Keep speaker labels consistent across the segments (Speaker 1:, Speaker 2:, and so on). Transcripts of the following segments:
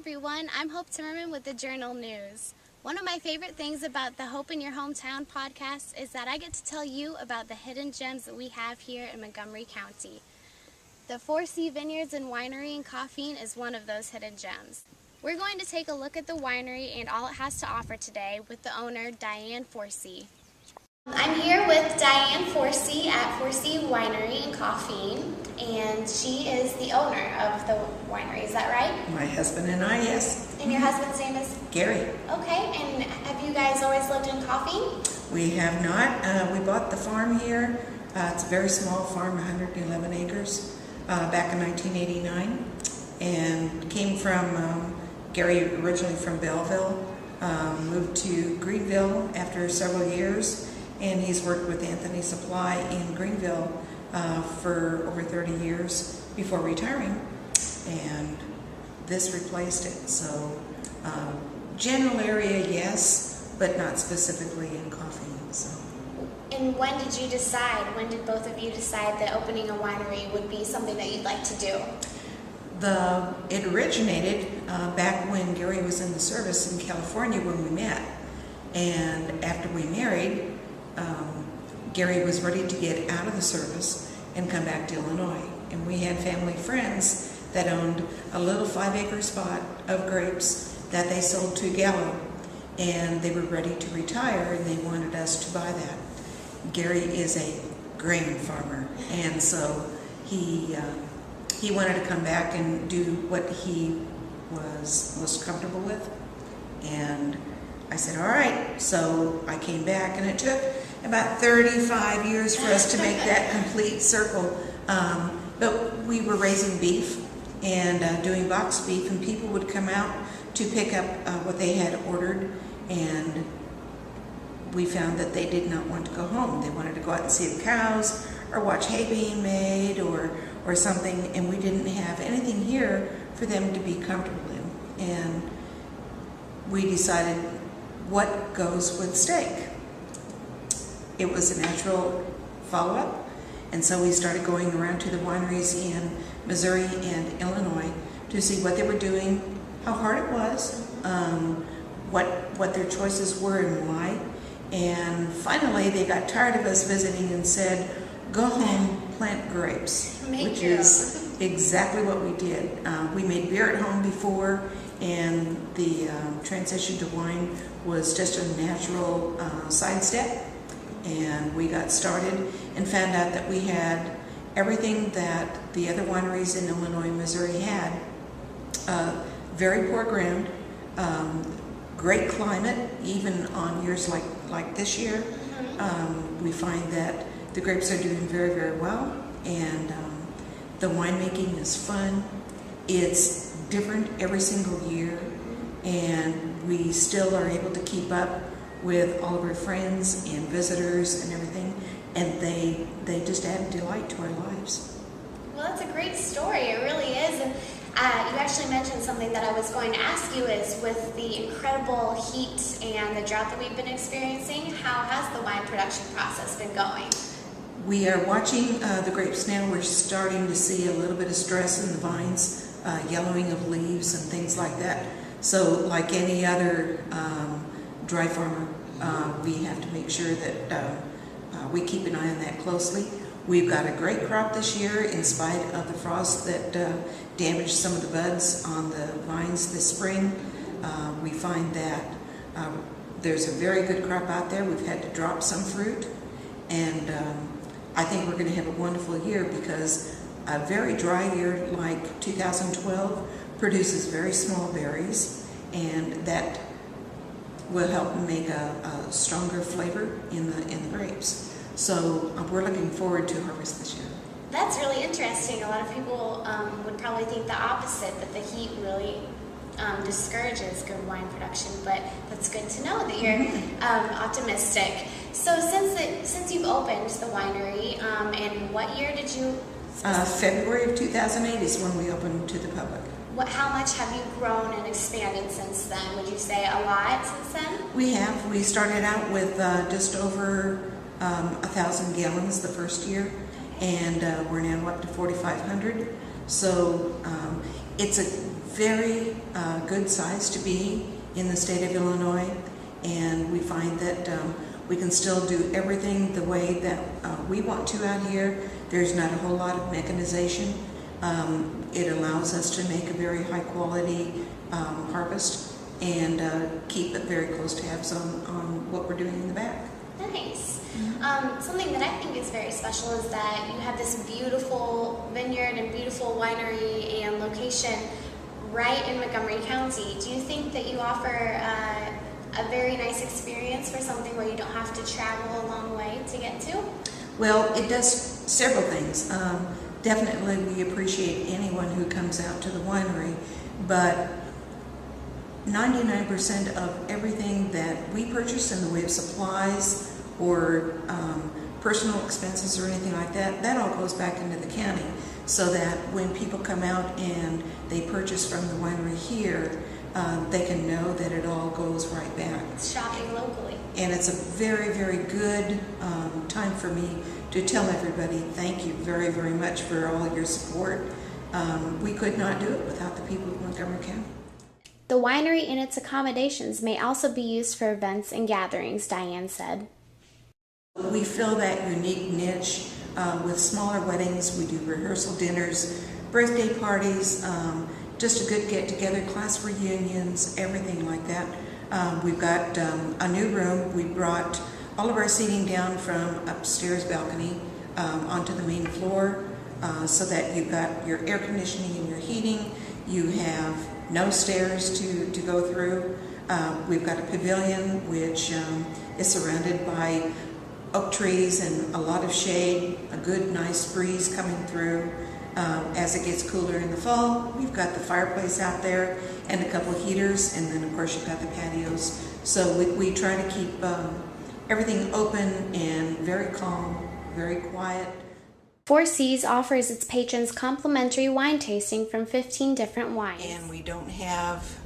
Speaker 1: everyone, I'm Hope Timmermann with the Journal News. One of my favorite things about the Hope in Your Hometown podcast is that I get to tell you about the hidden gems that we have here in Montgomery County. The Forsee Vinyards and Winery in Coffeen is one of those hidden gems. We're going to take a look at the winery and all it has to offer today with the owner, Diane Forsee. I'm here with Diane Forsee at Forsee Vinyards in Coffeen, and she is the owner of the winery, is that right?
Speaker 2: My husband and I, yes.
Speaker 1: And your husband's name is?
Speaker 2: Gary.
Speaker 1: Okay, and have you guys always lived in Coffeen?
Speaker 2: We have not. We bought the farm here. It's a very small farm, 111 acres, back in 1989, and came from, Gary originally from Belleville, moved to Greenville after several years, and he's worked with Anthony Supply in Greenville for over 30 years before retiring, and this replaced it. So general area, yes, but not specifically in Coffeen. So.
Speaker 1: And when did you decide, when did both of you decide that opening a winery would be something that you'd like to do?
Speaker 2: It originated back when Gary was in the service in California when we met, and after we married, Gary was ready to get out of the service and come back to Illinois. And we had family friends that owned a little 5-acre spot of grapes that they sold to Gallo. And they were ready to retire and they wanted us to buy that. Gary is a grain farmer, and so he wanted to come back and do what he was most comfortable with. And I said, all right. So I came back, and it took about 35 years for us to make that complete circle. But we were raising beef and doing boxed beef, and people would come out to pick up what they had ordered, and we found that they did not want to go home. They wanted to go out and see the cows or watch hay being made or something, and we didn't have anything here for them to be comfortable in. And we decided what goes with steak. It was a natural follow-up, and so we started going around to the wineries in Missouri and Illinois to see what they were doing, how hard it was, what their choices were and why. And finally they got tired of us visiting and said, go home, plant grapes, which is exactly what we did. We made beer at home before, and the transition to wine was just a natural sidestep. And we got started and found out that we had everything that the other wineries in Illinois and Missouri had. Very poor ground, great climate, even on years like this year. We find that the grapes are doing very, very well, and the winemaking is fun. It's different every single year, and we still are able to keep up with all of our friends and visitors and everything, and they just add delight to our lives.
Speaker 1: Well, that's a great story. It really is. And you actually mentioned something that I was going to ask you is with the incredible heat and the drought that we've been experiencing, how has the wine production process been going?
Speaker 2: We are watching the grapes now. We're starting to see a little bit of stress in the vines, yellowing of leaves and things like that. So like any other dry farmer, we have to make sure that we keep an eye on that closely. We've got a great crop this year in spite of the frost that damaged some of the buds on the vines this spring. We find that there's a very good crop out there. We've had to drop some fruit, and I think we're going to have a wonderful year because a very dry year like 2012 produces very small berries, and that will help make a stronger flavor in the grapes. So we're looking forward to harvest this year.
Speaker 1: That's really interesting. A lot of people would probably think the opposite, that the heat really discourages good wine production, but that's good to know that you're optimistic. So since you've opened the winery, and what year did you?
Speaker 2: February of 2008 is when we opened to the public.
Speaker 1: How much have you grown and expanded since then? Would you say a lot since then?
Speaker 2: We have. We started out with just over 1,000 gallons the first year, and we're now up to 4,500. So it's a very good size to be in the state of Illinois, and we find that we can still do everything the way that we want to out here. There's not a whole lot of mechanization. It allows us to make a very high quality harvest and keep it very close tabs on what we're doing in the back.
Speaker 1: Nice. Something that I think is very special is that you have this beautiful vineyard and beautiful winery and location right in Montgomery County. Do you think that you offer a very nice experience for something where you don't have to travel a long way to get to?
Speaker 2: Well, it does several things. Definitely we appreciate anyone who comes out to the winery, but 99% of everything that we purchase in the way of supplies or personal expenses or anything like that, that all goes back into the county, so that when people come out and they purchase from the winery here, they can know that it all goes right back.
Speaker 1: It's shopping locally.
Speaker 2: And it's a very, very good time for me to tell everybody thank you very, very much for all your support. We could not do it without the people of Montgomery County.
Speaker 1: The winery and its accommodations may also be used for events and gatherings, Diane said.
Speaker 2: We fill that unique niche with smaller weddings. We do rehearsal dinners, birthday parties, just a good get-together, class reunions, everything like that. We've got a new room. We brought all of our seating down from upstairs balcony onto the main floor so that you've got your air conditioning and your heating. You have no stairs to go through. We've got a pavilion which is surrounded by oak trees and a lot of shade, a good nice breeze coming through. As it gets cooler in the fall, we've got the fireplace out there and a couple of heaters, and then of course you've got the patios. So we try to keep everything open and very calm, very quiet.
Speaker 1: Forsee's offers its patrons complimentary wine tasting from 15 different wines.
Speaker 2: And we don't have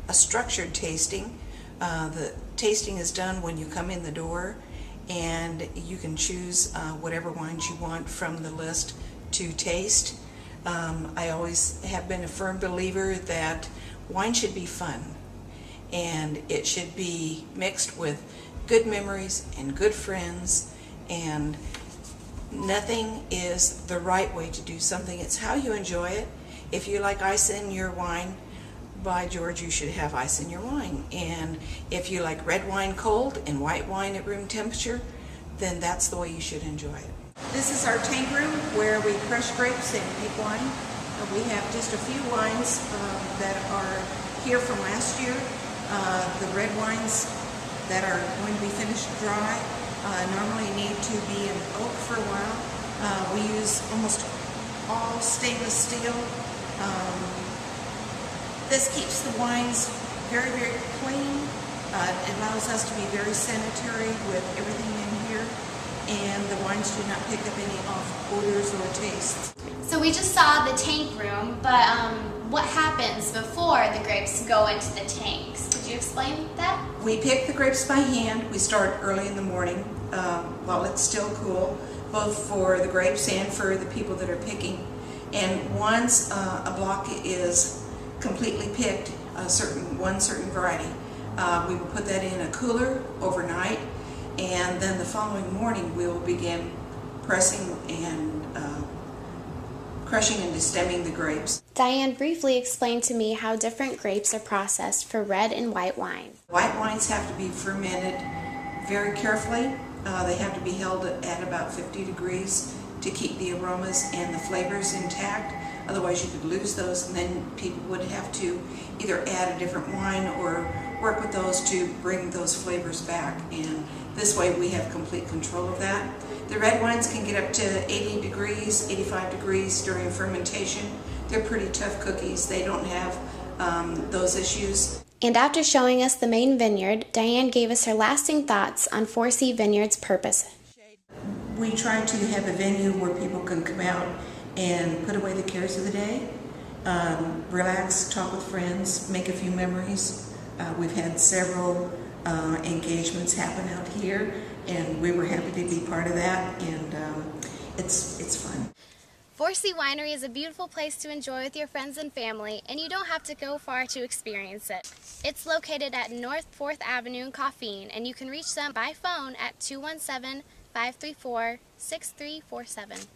Speaker 2: a structured tasting. The tasting is done when you come in the door, and you can choose whatever wines you want from the list to taste. I always have been a firm believer that wine should be fun, and it should be mixed with good memories and good friends, and nothing is the right way to do something. It's how you enjoy it. If you like ice in your wine, by George, you should have ice in your wine. And if you like red wine cold and white wine at room temperature, then that's the way you should enjoy it. This is our tank room where we crush grapes and make wine. We have just a few wines that are here from last year. The red wines that are going to be finished dry normally need to be in oak for a while. We use almost all stainless steel. This keeps the wines very, very clean. It allows us to be very sanitary with everything in here, and the wines do not pick up any off odors or tastes.
Speaker 1: So we just saw the tank room, but what happens before the grapes go into the tanks? Could you explain that?
Speaker 2: We pick the grapes by hand. We start early in the morning while it's still cool, both for the grapes and for the people that are picking. And once a block is completely picked, one certain variety, we will put that in a cooler overnight, and then the following morning we will begin pressing and crushing and destemming the grapes.
Speaker 1: Diane briefly explained to me how different grapes are processed for red and white wine.
Speaker 2: White wines have to be fermented very carefully. They have to be held at about 50 degrees to keep the aromas and the flavors intact. Otherwise you could lose those, and then people would have to either add a different wine or work with those to bring those flavors back. And this way we have complete control of that. The red wines can get up to 80 degrees, 85 degrees during fermentation. They're pretty tough cookies. They don't have those issues.
Speaker 1: And after showing us the main vineyard, Diane gave us her lasting thoughts on Forsee Vinyards' purpose.
Speaker 2: We try to have a venue where people can come out and put away the cares of the day, relax, talk with friends, make a few memories. We've had several engagements happen out here, and we were happy to be part of that, and it's fun.
Speaker 1: Forsee Winery is a beautiful place to enjoy with your friends and family, and you don't have to go far to experience it. It's located at North 4th Avenue in Coffeen, and you can reach them by phone at 217-534-6347.